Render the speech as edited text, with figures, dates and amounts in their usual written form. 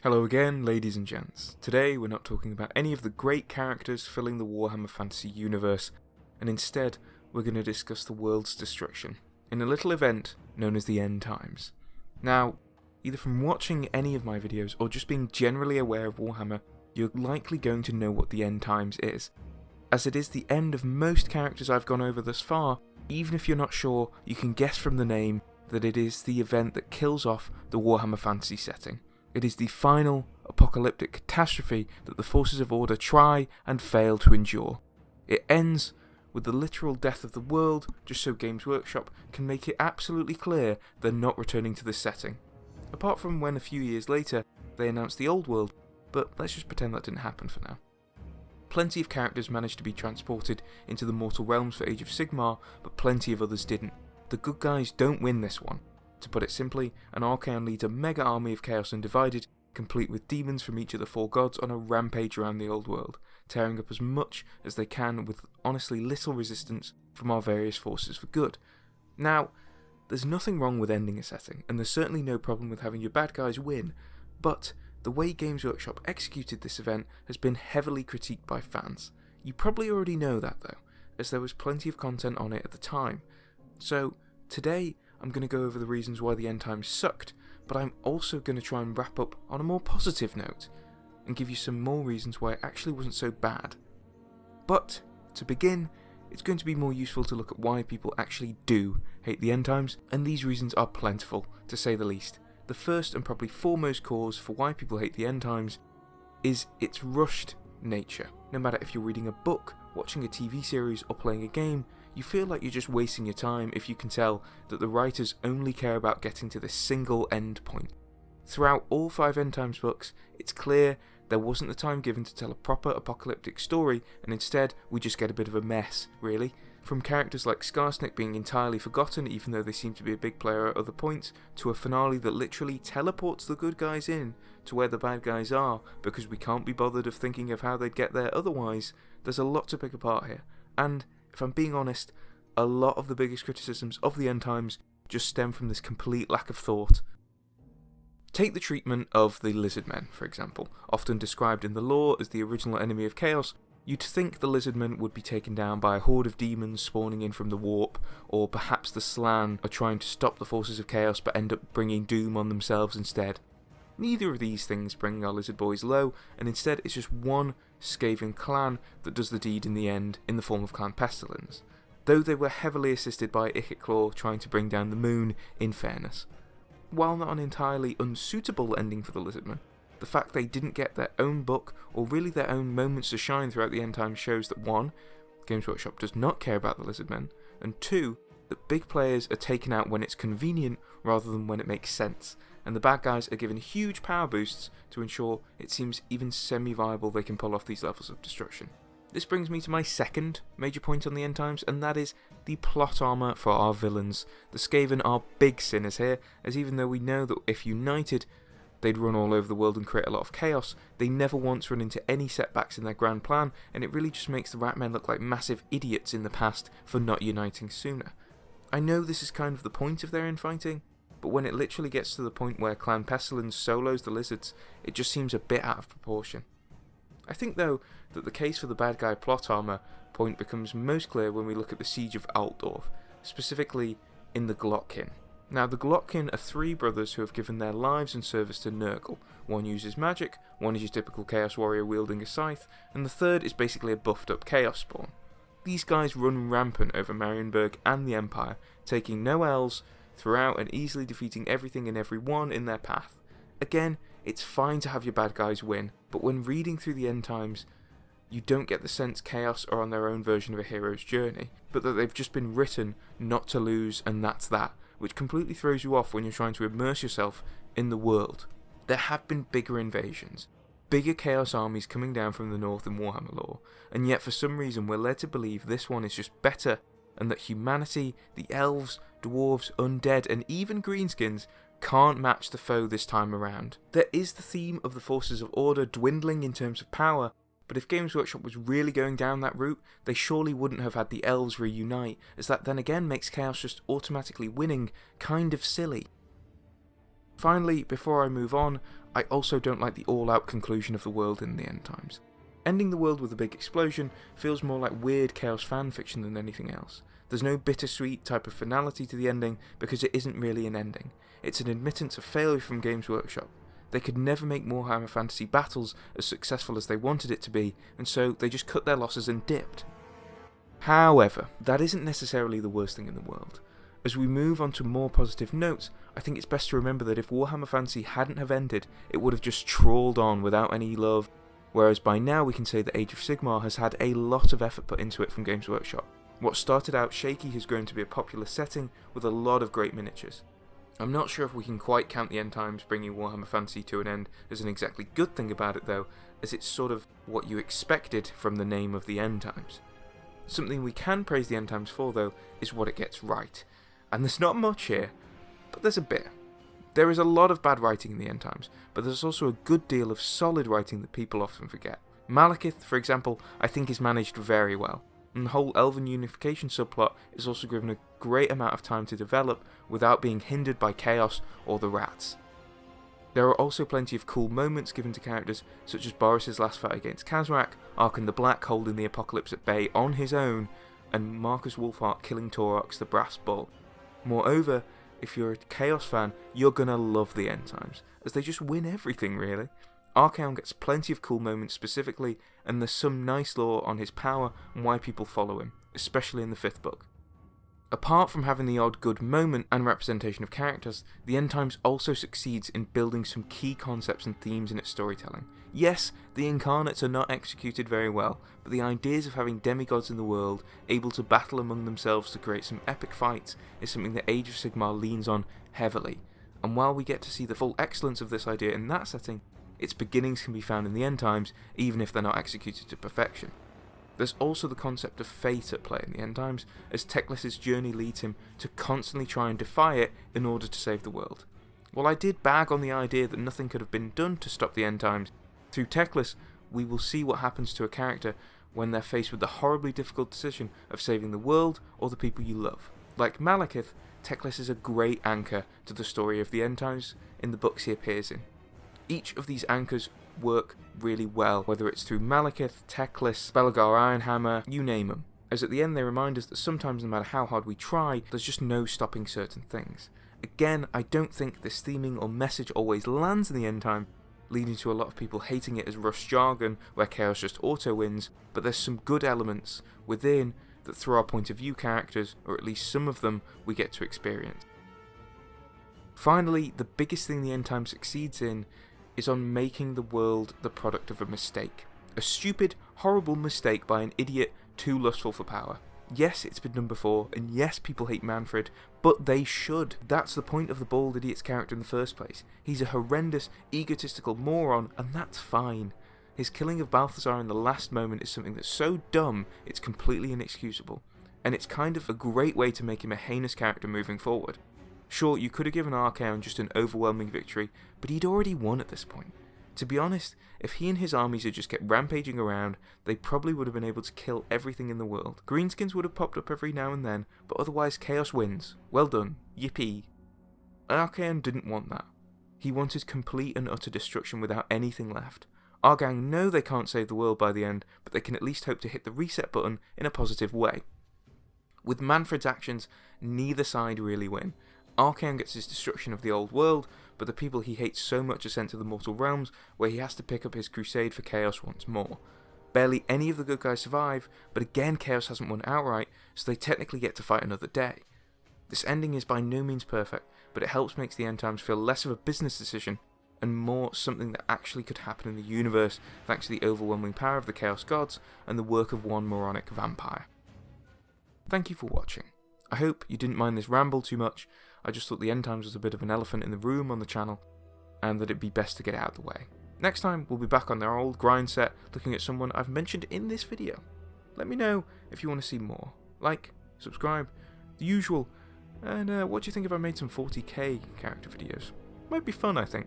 Hello again, ladies and gents. Today we're not talking about any of the great characters filling the Warhammer Fantasy universe, and instead we're going to discuss the world's destruction in a little event known as the End Times. Now, either from watching any of my videos or just being generally aware of Warhammer, you're likely going to know what the End Times is, as it is the end of most characters I've gone over thus far. Even if you're not sure, you can guess from the name that it is the event that kills off the Warhammer Fantasy setting. It is the final apocalyptic catastrophe that the forces of order try and fail to endure. It ends with the literal death of the world, just so Games Workshop can make it absolutely clear they're not returning to this setting. Apart from when a few years later they announced the old world, but let's just pretend that didn't happen for now. Plenty of characters managed to be transported into the mortal realms for Age of Sigmar, but plenty of others didn't. The good guys don't win this one. To put it simply, an Archaon leads a mega army of Chaos Undivided, complete with demons from each of the four gods on a rampage around the old world, tearing up as much as they can with honestly little resistance from our various forces for good. Now, there's nothing wrong with ending a setting, and there's certainly no problem with having your bad guys win, but the way Games Workshop executed this event has been heavily critiqued by fans. You probably already know that though, as there was plenty of content on it at the time. So, today I'm going to go over the reasons why the End Times sucked, but I'm also going to try and wrap up on a more positive note, and give you some more reasons why it actually wasn't so bad. But, to begin, it's going to be more useful to look at why people actually do hate the End Times, and these reasons are plentiful, to say the least. The first and probably foremost cause for why people hate the End Times is its rushed nature. No matter if you're reading a book, watching a TV series, or playing a game, you feel like you're just wasting your time if you can tell that the writers only care about getting to this single end point. Throughout all 5 End Times books, it's clear there wasn't the time given to tell a proper apocalyptic story, and instead we just get a bit of a mess, really. From characters like Skarsnik being entirely forgotten even though they seem to be a big player at other points, to a finale that literally teleports the good guys in to where the bad guys are because we can't be bothered of thinking of how they'd get there otherwise. There's a lot to pick apart here, and if I'm being honest, a lot of the biggest criticisms of the End Times just stem from this complete lack of thought. Take the treatment of the Lizardmen, for example. Often described in the lore as the original enemy of Chaos, you'd think the Lizardmen would be taken down by a horde of demons spawning in from the warp, or perhaps the Slann are trying to stop the forces of Chaos but end up bringing doom on themselves instead. Neither of these things bring our lizard boys low, and instead it's just one Skaven clan that does the deed in the end in the form of Clan Pestilence, though they were heavily assisted by Ichiclaw trying to bring down the moon, in fairness. While not an entirely unsuitable ending for the Lizardmen, the fact they didn't get their own book or really their own moments to shine throughout the End Times shows that 1. Games Workshop does not care about the Lizardmen, and 2. that big players are taken out when it's convenient rather than when it makes sense, and the bad guys are given huge power boosts to ensure it seems even semi-viable they can pull off these levels of destruction. This brings me to my second major point on the End Times, and that is the plot armour for our villains. The Skaven are big sinners here, as even though we know that if united they'd run all over the world and create a lot of chaos, they never once run into any setbacks in their grand plan, and it really just makes the Ratmen look like massive idiots in the past for not uniting sooner. I know this is kind of the point of their infighting, but when it literally gets to the point where Clan Pestilence solos the lizards, it just seems a bit out of proportion. I think though that the case for the bad guy plot armour point becomes most clear when we look at the Siege of Altdorf, specifically in the Glotkin. Now the Glotkin are 3 brothers who have given their lives in service to Nurgle. One uses magic, one is your typical Chaos Warrior wielding a scythe, and the third is basically a buffed up Chaos Spawn. These guys run rampant over Marienburg and the Empire, taking no L's throughout and easily defeating everything and everyone in their path. Again, it's fine to have your bad guys win, but when reading through the End Times, you don't get the sense Chaos are on their own version of a hero's journey, but that they've just been written not to lose and that's that, which completely throws you off when you're trying to immerse yourself in the world. There have been bigger invasions, bigger Chaos armies coming down from the north in Warhammer lore, and yet for some reason we're led to believe this one is just better, and that humanity, the elves, dwarves, undead, and even greenskins can't match the foe this time around. There is the theme of the forces of order dwindling in terms of power, but if Games Workshop was really going down that route, they surely wouldn't have had the elves reunite, as that then again makes Chaos just automatically winning kind of silly. Finally, before I move on, I also don't like the all-out conclusion of the world in the End Times. Ending the world with a big explosion feels more like weird Chaos fanfiction than anything else. There's no bittersweet type of finality to the ending because it isn't really an ending. It's an admittance of failure from Games Workshop. They could never make Warhammer Fantasy Battles as successful as they wanted it to be, and so they just cut their losses and dipped. However, that isn't necessarily the worst thing in the world. As we move on to more positive notes, I think it's best to remember that if Warhammer Fantasy hadn't have ended, it would have just trawled on without any love, whereas by now we can say that Age of Sigmar has had a lot of effort put into it from Games Workshop. What started out shaky has grown to be a popular setting with a lot of great miniatures. I'm not sure if we can quite count the End Times bringing Warhammer Fantasy to an end as an exactly good thing about it though, as it's sort of what you expected from the name of the End Times. Something we can praise the End Times for though is what it gets right. And there's not much here, but there's a bit. There is a lot of bad writing in the End Times, but there's also a good deal of solid writing that people often forget. Malekith, for example, I think is managed very well, and the whole Elven unification subplot is also given a great amount of time to develop without being hindered by chaos or the rats. There are also plenty of cool moments given to characters, such as Boris's last fight against Kazrak, Arkan the Black holding the apocalypse at bay on his own, and Marcus Wolfhart killing Taurox the Brass Bull. Moreover, if you're a Chaos fan, you're gonna love the End Times, as they just win everything really. Archaon gets plenty of cool moments specifically, and there's some nice lore on his power and why people follow him, especially in the 5th book. Apart from having the odd good moment and representation of characters, the End Times also succeeds in building some key concepts and themes in its storytelling. Yes, the incarnates are not executed very well, but the ideas of having demigods in the world able to battle among themselves to create some epic fights is something that Age of Sigmar leans on heavily, and while we get to see the full excellence of this idea in that setting, its beginnings can be found in the End Times, even if they're not executed to perfection. There's also the concept of fate at play in the End Times, as Teclis's journey leads him to constantly try and defy it in order to save the world. While I did bag on the idea that nothing could have been done to stop the End Times, through Teclis we will see what happens to a character when they're faced with the horribly difficult decision of saving the world or the people you love. Like Malekith, Teclis is a great anchor to the story of the End Times in the books he appears in. Each of these anchors work really well, whether it's through Malekith, Teclis, Belgar Ironhammer, you name them, as at the end they remind us that sometimes no matter how hard we try, there's just no stopping certain things. Again, I don't think this theming or message always lands in the End Time, leading to a lot of people hating it as rush jargon where chaos just auto wins, but there's some good elements within that through our point of view characters, or at least some of them, we get to experience. Finally, the biggest thing the End Time succeeds in is on making the world the product of a mistake. A stupid, horrible mistake by an idiot too lustful for power. Yes, it's been done before, and yes, people hate Manfred, but they should. That's the point of the bald idiot's character in the first place. He's a horrendous, egotistical moron, and that's fine. His killing of Balthazar in the last moment is something that's so dumb, it's completely inexcusable. And it's kind of a great way to make him a heinous character moving forward. Sure, you could have given Archaon just an overwhelming victory, but he'd already won at this point. To be honest, if he and his armies had just kept rampaging around, they probably would have been able to kill everything in the world. Greenskins would have popped up every now and then, but otherwise Chaos wins. Well done. Yippee. Archaon didn't want that. He wanted complete and utter destruction without anything left. Our gang know they can't save the world by the end, but they can at least hope to hit the reset button in a positive way. With Manfred's actions, neither side really win. Archaon gets his destruction of the old world, but the people he hates so much are sent to the mortal realms, where he has to pick up his crusade for chaos once more. Barely any of the good guys survive, but again Chaos hasn't won outright, so they technically get to fight another day. This ending is by no means perfect, but it helps make the End Times feel less of a business decision, and more something that actually could happen in the universe thanks to the overwhelming power of the Chaos Gods and the work of one moronic vampire. Thank you for watching. I hope you didn't mind this ramble too much. I just thought the End Times was a bit of an elephant in the room on the channel, and that it'd be best to get it out of the way. Next time, we'll be back on our old grind set, looking at someone I've mentioned in this video. Let me know if you want to see more. Like, subscribe, the usual, and what do you think if I made some 40k character videos? Might be fun, I think.